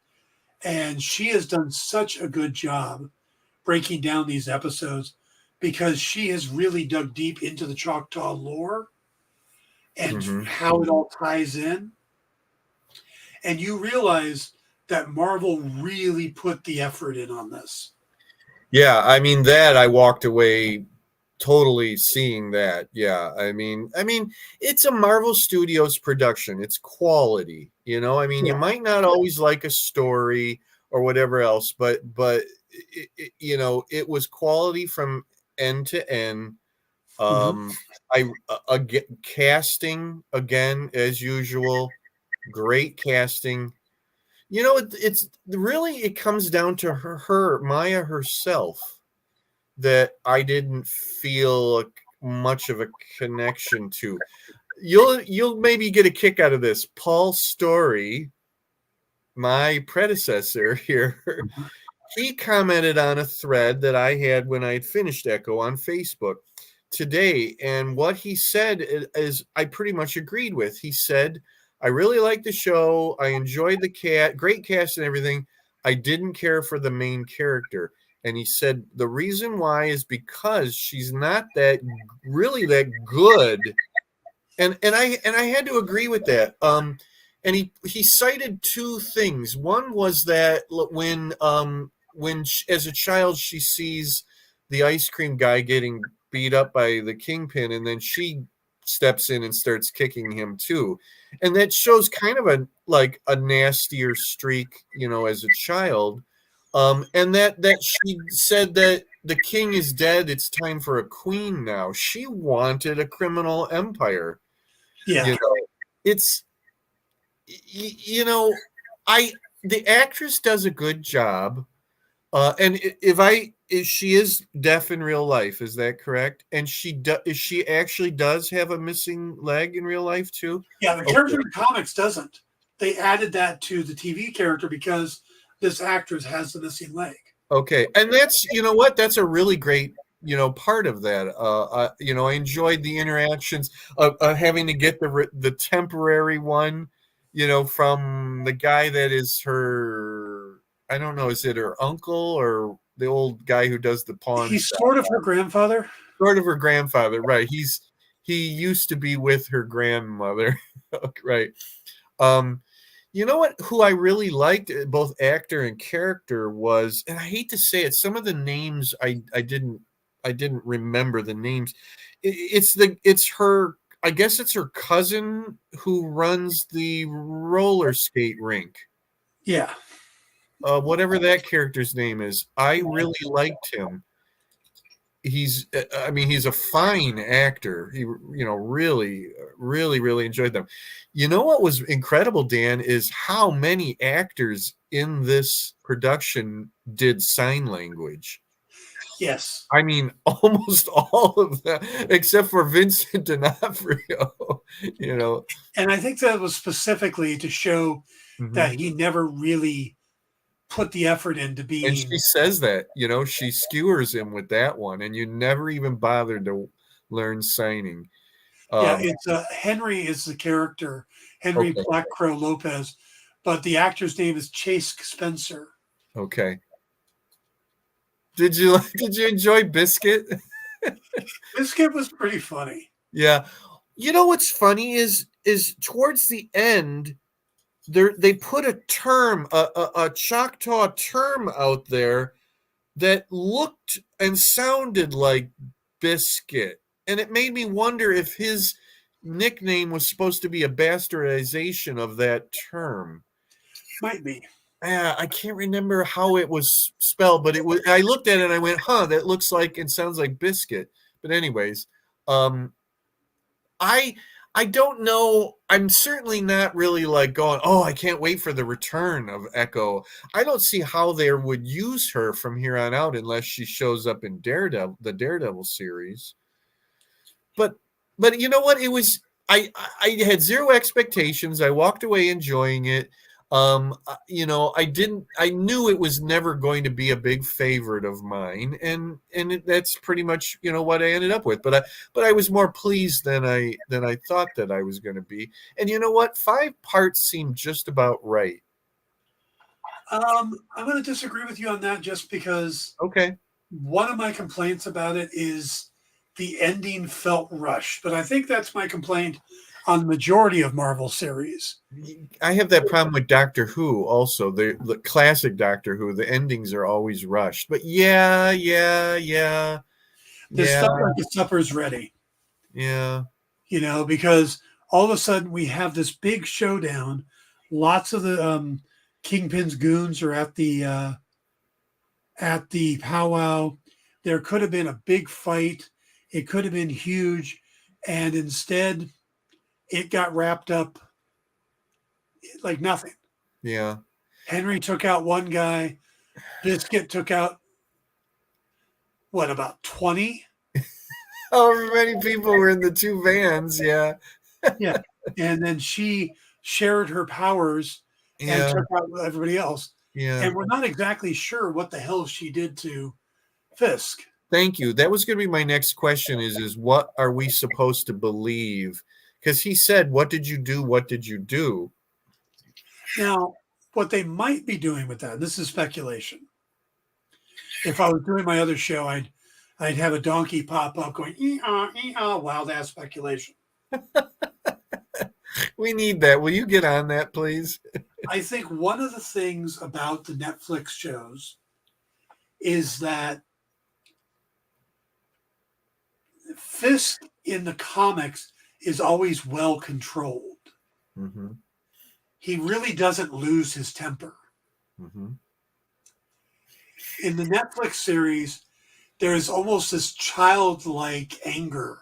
and she has done such a good job breaking down these episodes because she has really dug deep into the Choctaw lore and how it all ties in. And you realize that Marvel really put the effort in on this. Yeah, I mean, that I walked away totally seeing that. Yeah, I mean, it's a Marvel Studios production. It's quality, you know. I mean, you might not always like a story or whatever else, but you know, it was quality from end to end. Casting again as usual, great casting. You know, it's really, it comes down to her Maya herself, that I didn't feel much of a connection to. You'll maybe get a kick out of this. Paul Story, my predecessor here, he commented on a thread that I had when I had finished Echo on Facebook today, and what he said is I pretty much agreed with. He said, I really liked the show. I enjoyed the great cast and everything. I didn't care for the main character. And he said the reason why is because she's not that good. And I had to agree with that. And he cited two things. One was that when she, as a child, she sees the ice cream guy getting beat up by the Kingpin, and then she steps in and starts kicking him too. And that shows kind of a nastier streak, you know, as a child. And that she said that the king is dead. It's time for a queen now. She wanted a criminal empire. Yeah. You know, it's, you know, the actress does a good job. And if she is deaf in real life, is that correct? And she actually does have a missing leg in real life too? Yeah, the character in the comics doesn't. They added that to the TV character because this actress has the missing leg. Okay, and that's, you know what, that's a really great, you know, part of that. You know, I enjoyed the interactions of having to get the temporary one, you know, from the guy that is her, I don't know, is it her uncle or the old guy who does the pawn? He's sort of her grandfather. Sort of her grandfather, right? He used to be with her grandmother, right? You know what? Who I really liked, both actor and character, was, and I hate to say it, some of the names I didn't remember the names. It's her. I guess it's her cousin who runs the roller skate rink. Yeah. Whatever that character's name is, I really liked him. He's a fine actor. He, you know, really enjoyed them. You know what was incredible, Dan, is how many actors in this production did sign language. Yes. I mean, almost all of them, except for Vincent D'Onofrio, you know. And I think that was specifically to show that he never really put the effort into being. And she says that, you know, she skewers him with that one, and you never even bothered to learn signing. Yeah, it's Henry is the character, Henry Black Crow Lopez, but the actor's name is Chase Spencer. Okay. Did you enjoy Biscuit? Biscuit was pretty funny. Yeah. You know what's funny is towards the end, they put a term, a Choctaw term out there that looked and sounded like Biscuit. And it made me wonder if his nickname was supposed to be a bastardization of that term. Might be. I can't remember how it was spelled, but it was. I looked at it and I went, "Huh, that looks like and sounds like Biscuit." But anyways, I don't know. I'm certainly not really like going, "Oh, I can't wait for the return of Echo." I don't see how they would use her from here on out unless she shows up in Daredevil, the Daredevil series. But you know what? It was I had zero expectations. I walked away enjoying it. You know, I knew it was never going to be a big favorite of mine, and that's pretty much, you know, what I ended up with. But I was more pleased than I thought that I was going to be. And you know what? 5 parts seemed just about right. I'm going to disagree with you on that, just because. Okay. One of my complaints about it is the ending felt rushed, but I think that's my complaint on the majority of Marvel series. I have that problem with Doctor Who also. The classic Doctor Who, the endings are always rushed. But yeah. This felt like the supper's ready. Yeah. You know, because all of a sudden we have this big showdown. Lots of the Kingpin's goons are at the powwow. There could have been a big fight. It could have been huge. And instead, it got wrapped up like nothing. Yeah. Henry took out one guy. Biscuit took out, what, about 20? However many people were in the 2 vans. Yeah. Yeah. And then she shared her powers and took out everybody else. Yeah. And we're not exactly sure what the hell she did to Fisk. Thank you. That was going to be my next question is what are we supposed to believe? Because he said, "What did you do? What did you do?" Now, what they might be doing with that, this is speculation. If I was doing my other show, I'd have a donkey pop up going, ee-ah, ee-ah. Wow, that's speculation. We need that. Will you get on that, please? I think one of the things about the Netflix shows is that Fisk in the comics is always well controlled. Mm-hmm. He really doesn't lose his temper. Mm-hmm. In the Netflix series, there is almost this childlike anger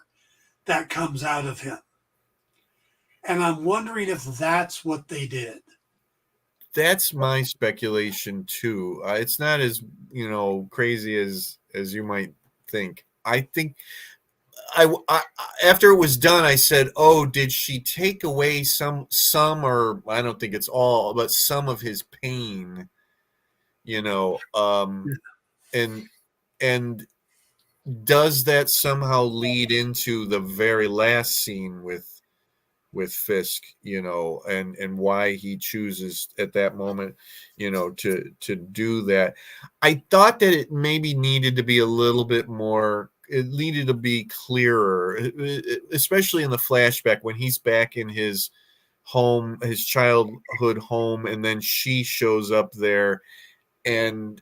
that comes out of him. And I'm wondering if that's what they did. That's my speculation too. It's not as, you know, crazy as you might think. I think I after it was done, I said, "Oh, did she take away some, or I don't think it's all, but some of his pain?" You know, and does that somehow lead into the very last scene with Fisk, you know, and why he chooses at that moment, you know, to do that? I thought that it maybe needed to be a little bit more. It needed to be clearer, especially in the flashback when he's back in his home, his childhood home, and then she shows up there, and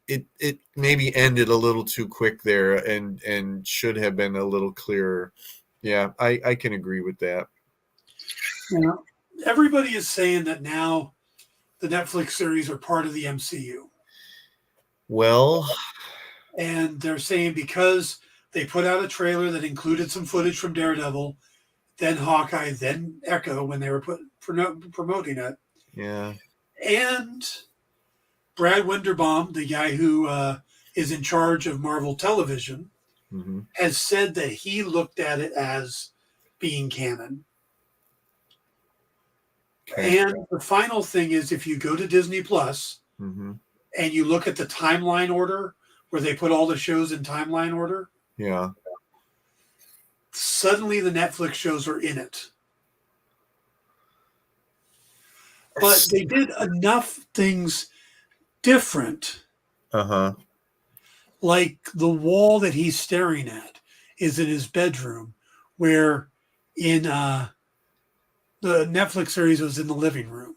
it maybe ended a little too quick there, and should have been a little clearer. Yeah, I can agree with that. Yeah. Everybody is saying that now the Netflix series are part of the MCU. Well, and they're saying because they put out a trailer that included some footage from Daredevil, then Hawkeye, then Echo when they were promoting it. Yeah. And Brad Winderbaum, the guy who is in charge of Marvel Television, mm-hmm. has said that he looked at it as being canon. Okay. And the final thing is, if you go to Disney Plus mm-hmm. and you look at the timeline order where they put all the shows in timeline order, yeah, suddenly the Netflix shows are in it. But they did enough things different. Uh-huh. Like the wall that he's staring at is in his bedroom, where in the Netflix series was in the living room.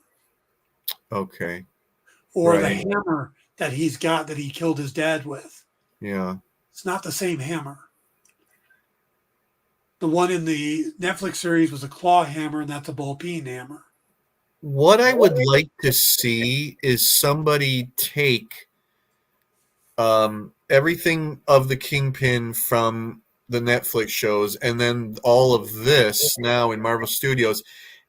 Okay. Or the hammer that he's got that he killed his dad with. Yeah. It's not the same hammer. The one in the Netflix series was a claw hammer, and that's a ball peen hammer. What I would like to see is somebody take everything of the Kingpin from the Netflix shows and then all of this now in Marvel Studios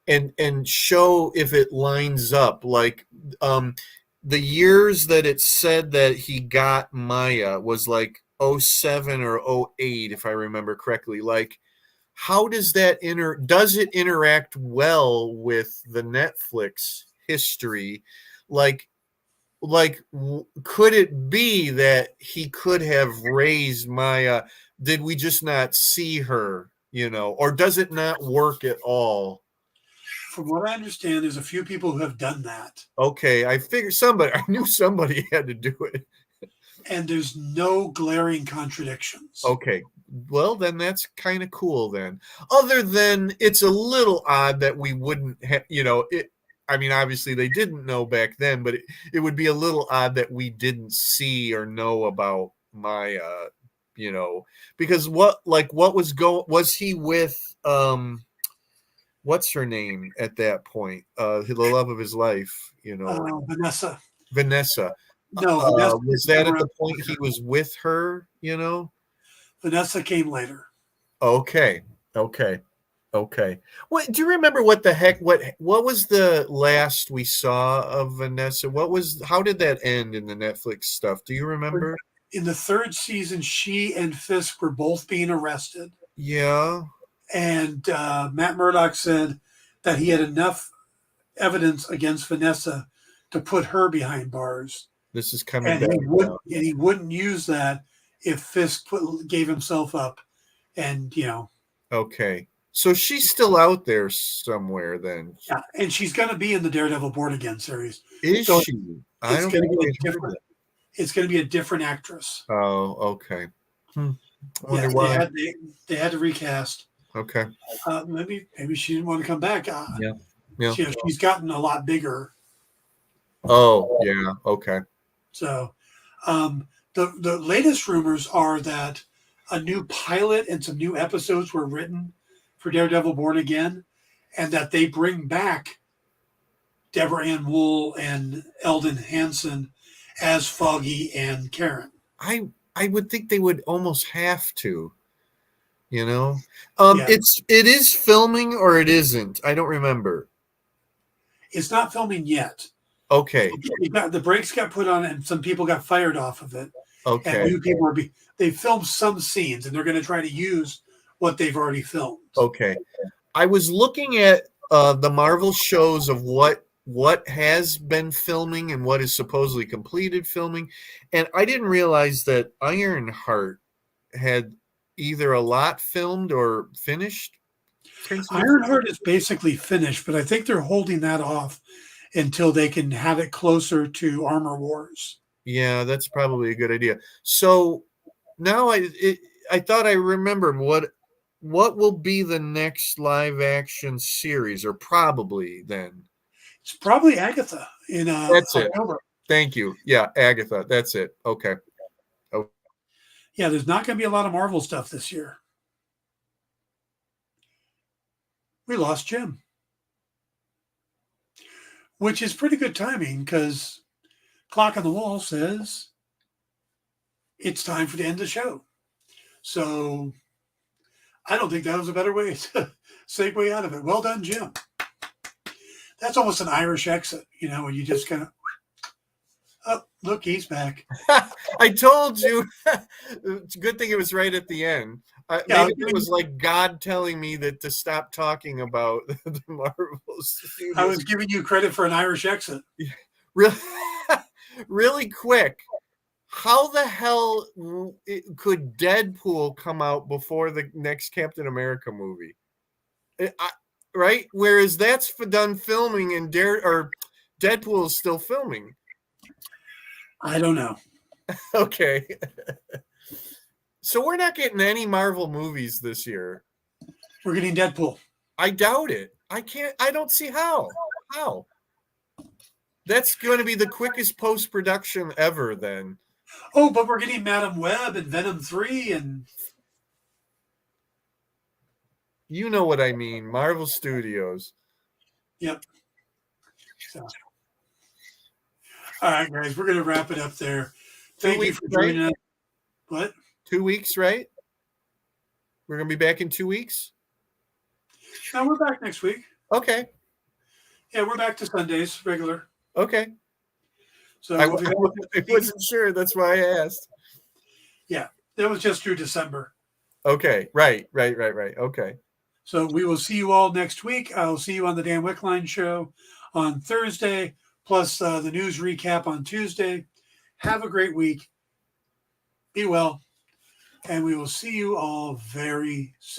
and show if it lines up. Like the years that it said that he got Maya was like 07 or 08, if I remember correctly. Like, how does that does it interact well with the Netflix history? Like could it be that he could have raised Maya? Did we just not see her, or does it not work at all? From what I understand, there's a few people who have done that. Okay, I figured I knew somebody had to do it. And there's no glaring contradictions. Okay, well, then that's kind of cool then. Other than it's a little odd that we wouldn't have, I mean, obviously they didn't know back then, but it would be a little odd that we didn't see or know about Maya, because was he with, what's her name at that point? The love of his life, Vanessa. No, Vanessa was that at the point he was with her, Vanessa came later. Okay. What do you remember? What the heck? What was the last we saw of Vanessa? How did that end in the Netflix stuff? Do you remember? In the third season, she and Fisk were both being arrested. Yeah. And Matt Murdock said that he had enough evidence against Vanessa to put her behind bars. This is coming and back. He wouldn't use that if Fisk gave himself up. And, Okay. So she's still out there somewhere then. Yeah, and she's going to be in the Daredevil Born Again series. Is she? It's going to be a different actress. Oh, okay. I wonder why. They had to recast. Okay. Maybe she didn't want to come back. Yeah. She's gotten a lot bigger. Oh, yeah. Okay. So the latest rumors are that a new pilot and some new episodes were written for Daredevil Born Again, and that they bring back Deborah Ann Wool and Eldon Hansen as Foggy and Karen. I would think they would almost have to, It is filming or it isn't. I don't remember. It's not filming yet. Okay. The brakes got put on it and some people got fired off of it. Okay. And new people they filmed some scenes and they're going to try to use what they've already filmed. Okay. I was looking at the Marvel shows of what has been filming and what is supposedly completed filming, and I didn't realize that Ironheart had either a lot filmed or finished. Ironheart is basically finished, but I think they're holding that off until they can have it closer to Armor Wars. Yeah, that's probably a good idea. So now I thought I remembered what will be the next live action series, or probably then. It's probably Agatha in that's October. It. Thank you. Yeah, Agatha. That's it. Okay. Yeah, there's not going to be a lot of Marvel stuff this year. We lost Jim, which is pretty good timing because Clock on the Wall says it's time for the end of the show. So I don't think that was a better way to segue out of it. Well done, Jim. That's almost an Irish exit, when you just kind of, oh, look, he's back. I told you. It's a good thing it was right at the end. Maybe it was like God telling me that to stop talking about the Marvel Studios. I was giving you credit for an Irish exit. Really, really quick. How the hell could Deadpool come out before the next Captain America movie? Right? Whereas that's done filming and Deadpool is still filming. I don't know. Okay. So we're not getting any Marvel movies this year. We're getting Deadpool. I doubt it. I don't see how. How? That's going to be the quickest post-production ever then. Oh, but we're getting Madam Web and Venom 3 and... You know what I mean. Marvel Studios. Yep. So. All right, guys, we're going to wrap it up there. Thank you for joining us. What? 2 weeks, right? We're going to be back in 2 weeks? No, we're back next week. Okay. Yeah, we're back to Sundays, regular. Okay. So I wasn't sure. That's why I asked. Yeah, that was just through December. Okay. Right. Okay. So we will see you all next week. I'll see you on the Dan Wickline Show on Thursday, plus the news recap on Tuesday. Have a great week. Be well. And we will see you all very soon.